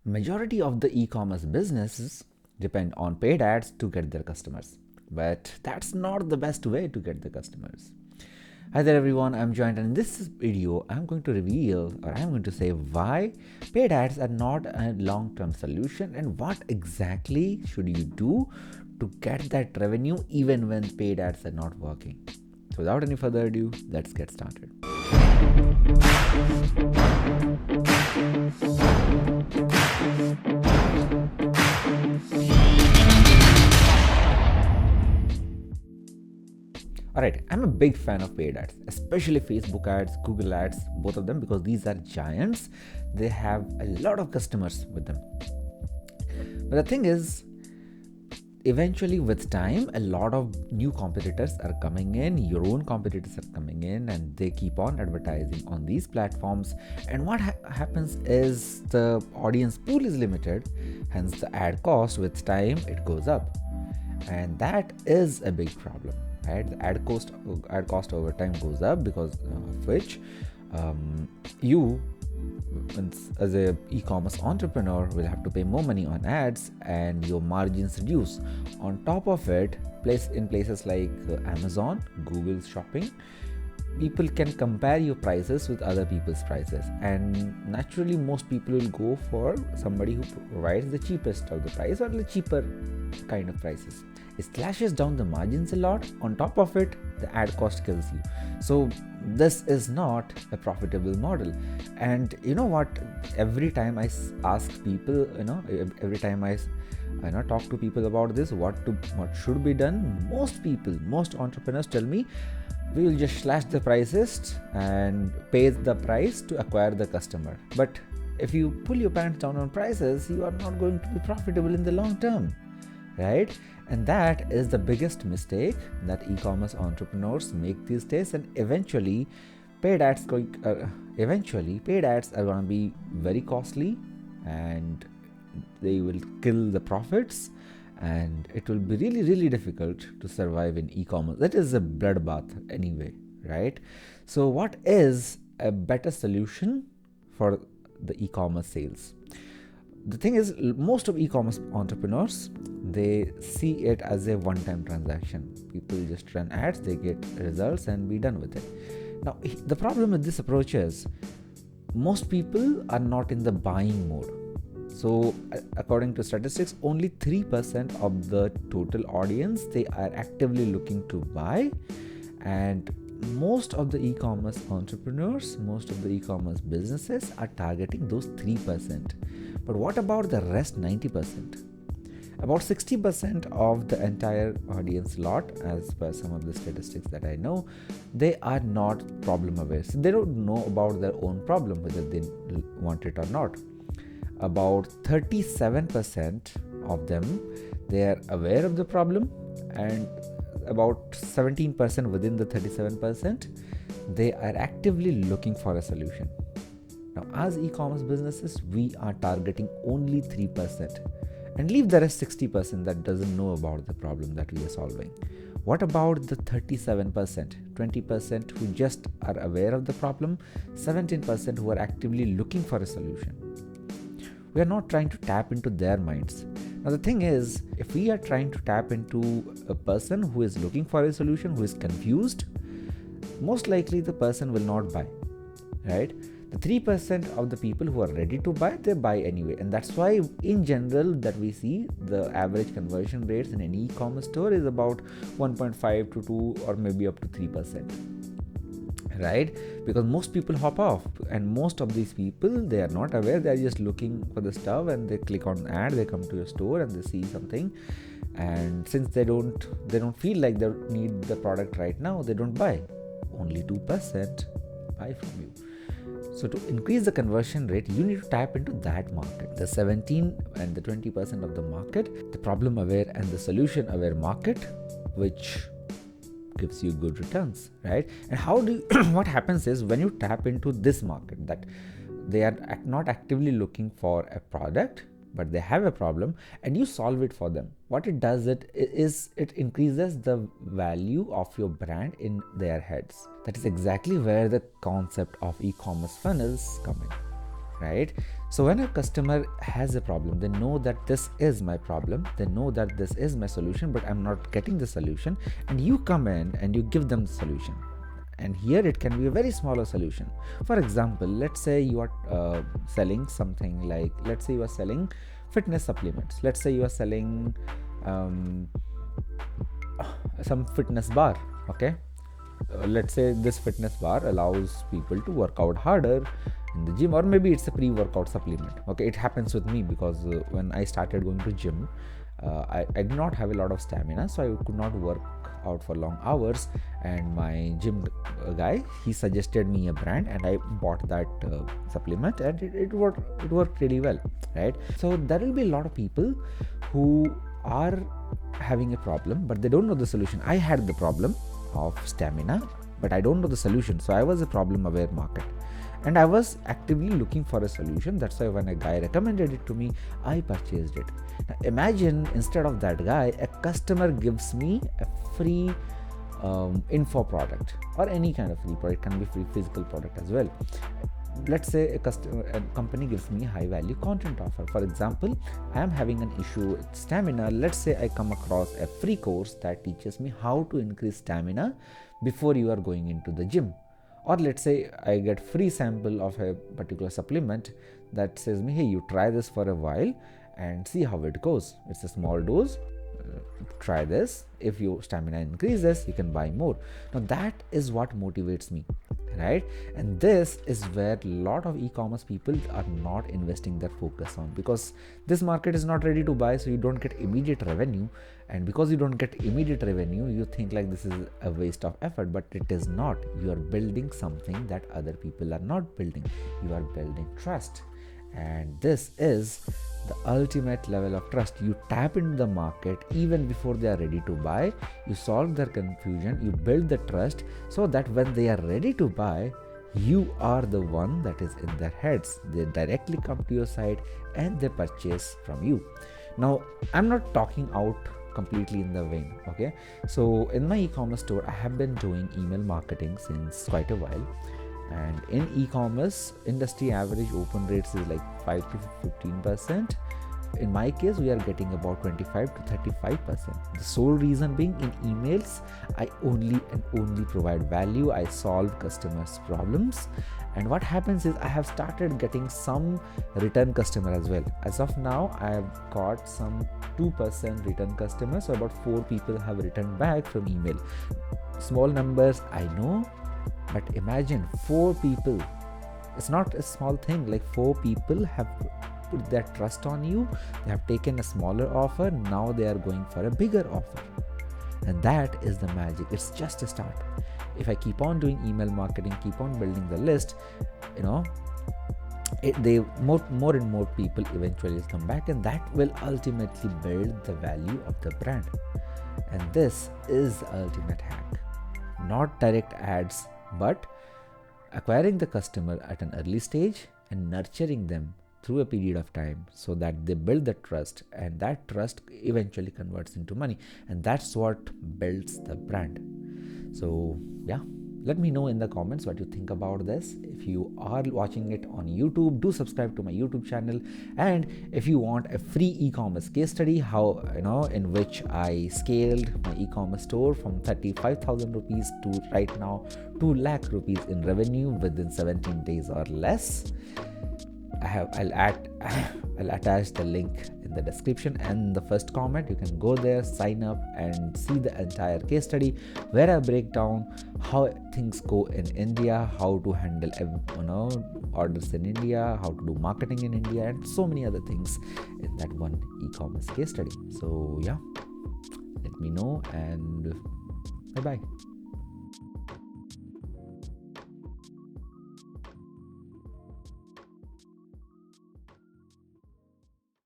Majority of the e-commerce businesses depend on paid ads to get their customers, but that's not the best way to get the customers. Hi there everyone, I'm Joint, and in this video I'm going to reveal, or I'm going to say, why paid ads are not a long-term solution and what exactly should you do to get that revenue even when paid ads are not working. So without any further ado, let's get started. Alright, I'm a big fan of paid ads, especially Facebook ads, Google ads, both of them, because these are giants. They have a lot of customers with them. But the thing is, eventually with time, a lot of new competitors are coming in, your own competitors are coming in, and they keep on advertising on these platforms. And what happens is the audience pool is limited, hence the ad cost with time it goes up. And that is a big problem. Right? The ad cost over time goes up, because of which you as a e-commerce entrepreneur will have to pay more money on ads, and your margins reduce. On top of it, in places like Amazon, Google Shopping, people can compare your prices with other people's prices, and naturally most people will go for somebody who provides the cheapest of the price or the cheaper kind of prices. It slashes down the margins a lot. On top of it, the ad cost kills you. So this is not a profitable model. And you know what, every time I ask people, every time I talk to people about this, what should be done, most entrepreneurs tell me, we will just slash the prices and pay the price to acquire the customer. But if you pull your pants down on prices, you are not going to be profitable in the long term, right? And that is the biggest mistake that e-commerce entrepreneurs make these days. And eventually paid ads are going to be very costly, and they will kill the profits, and it will be really, really difficult to survive in e-commerce. That is a bloodbath anyway, right? So what is a better solution for the e-commerce sales? The thing is, most of e-commerce entrepreneurs, they see it as a one-time transaction. People just run ads, they get results, and be done with it. Now, the problem with this approach is most people are not in the buying mode. So according to statistics, only 3% of the total audience, they are actively looking to buy. And most of the e-commerce entrepreneurs, most of the e-commerce businesses are targeting those 3%. But what about the rest 90%? About 60% of the entire audience lot, as per some of the statistics that I know, they are not problem aware. So they don't know about their own problem, whether they want it or not. About 37% of them, they are aware of the problem, and about 17% within the 37%, they are actively looking for a solution. Now, as e-commerce businesses, we are targeting only 3%, and leave the rest 60% that doesn't know about the problem that we are solving. What about the 37%, 20% who just are aware of the problem, 17% who are actively looking for a solution? We are not trying to tap into their minds. Now the thing is, if we are trying to tap into a person who is looking for a solution, who is confused, most likely the person will not buy, right? The 3% of the people who are ready to buy, they buy anyway. And that's why in general that we see the average conversion rates in an e-commerce store is about 1.5 to 2 or maybe up to 3%. Right? Because most people hop off, and most of these people, they are not aware, they are just looking for the stuff, and they click on ad, they come to your store and they see something, and since they don't feel like they need the product right now, they don't buy. Only 2% buy from you. So to increase the conversion rate, you need to tap into that market, the 17 and the 20% of the market, the problem aware and the solution aware market, which gives you good returns, right? And how do you what happens is, when you tap into this market, that they are not actively looking for a product, but they have a problem, and you solve it for them, what it does is it increases the value of your brand in their heads. That is exactly where the concept of e-commerce funnels come in. right? So when a customer has a problem, they know that this is my problem, they know that this is my solution, but I'm not getting the solution, and you come in and you give them the solution. And here it can be a very smaller solution. For example, let's say you are selling something like, let's say you are selling fitness supplements, let's say you are selling some fitness bar, okay? Let's say this fitness bar allows people to work out harder in the gym, or maybe it's a pre-workout supplement. Okay, it happens with me because when I started going to gym, I did not have a lot of stamina, so I could not work out for long hours, and my gym guy, he suggested me a brand, and I bought that supplement, and it worked really well, right? So there will be a lot of people who are having a problem, but they don't know the solution. I had the problem of stamina, but I don't know the solution, so I was a problem aware market, and I was actively looking for a solution. That's why when a guy recommended it to me, I purchased it. Now imagine, instead of that guy, a customer gives me a free info product, or any kind of free product, can be free physical product as well. Let's say a company gives me high value content offer. For example, I am having an issue with stamina. Let's say I come across a free course that teaches me how to increase stamina before you are going into the gym. Or let's say I get free sample of a particular supplement that says me, hey, you try this for a while and see how it goes. It's a small dose. Try this. If your stamina increases, you can buy more. Now that is what motivates me, right? And this is where a lot of e-commerce people are not investing their focus on, because this market is not ready to buy, so you don't get immediate revenue. And because you don't get immediate revenue, you think like this is a waste of effort, but it is not. You are building something that other people are not building. You are building trust, and this is the ultimate level of trust. You tap into the market even before they are ready to buy. You solve their confusion, you build the trust, so that when they are ready to buy, you are the one that is in their heads. They directly come to your site and they purchase from you. Now I'm not talking out completely in the vein, okay? So in my e-commerce store, I have been doing email marketing since quite a while, and in e-commerce industry, average open rates is like 5 to 15%. In my case, we are getting about 25 to 35%. The sole reason being, in emails, I only provide value. I solve customers' problems. And what happens is, I have started getting some return customer as well. As of now, I have got some 2% return customers. So about 4 people have returned back from email. Small numbers, I know, but imagine 4 people. It's not a small thing. Like 4 people have put their trust on you. They have taken a smaller offer. Now they are going for a bigger offer. And that is the magic. It's just a start. If I keep on doing email marketing, keep on building the list, more and more people eventually will come back, and that will ultimately build the value of the brand. And this is the ultimate hack. Not direct ads, but acquiring the customer at an early stage and nurturing them through a period of time, so that they build the trust, and that trust eventually converts into money, and that's what builds the brand. So yeah, let me know in the comments what you think about this. If you are watching it on YouTube, do subscribe to my YouTube channel. And if you want a free e-commerce case study, how in which I scaled my e-commerce store from 35,000 rupees to right now 2 lakh rupees in revenue within 17 days or less, I'll attach the link in the description and the first comment. You can go there, sign up, and see the entire case study where I break down how things go in India, how to handle orders in India, how to do marketing in India, and so many other things in that one e-commerce case study. So yeah, let me know, and bye bye.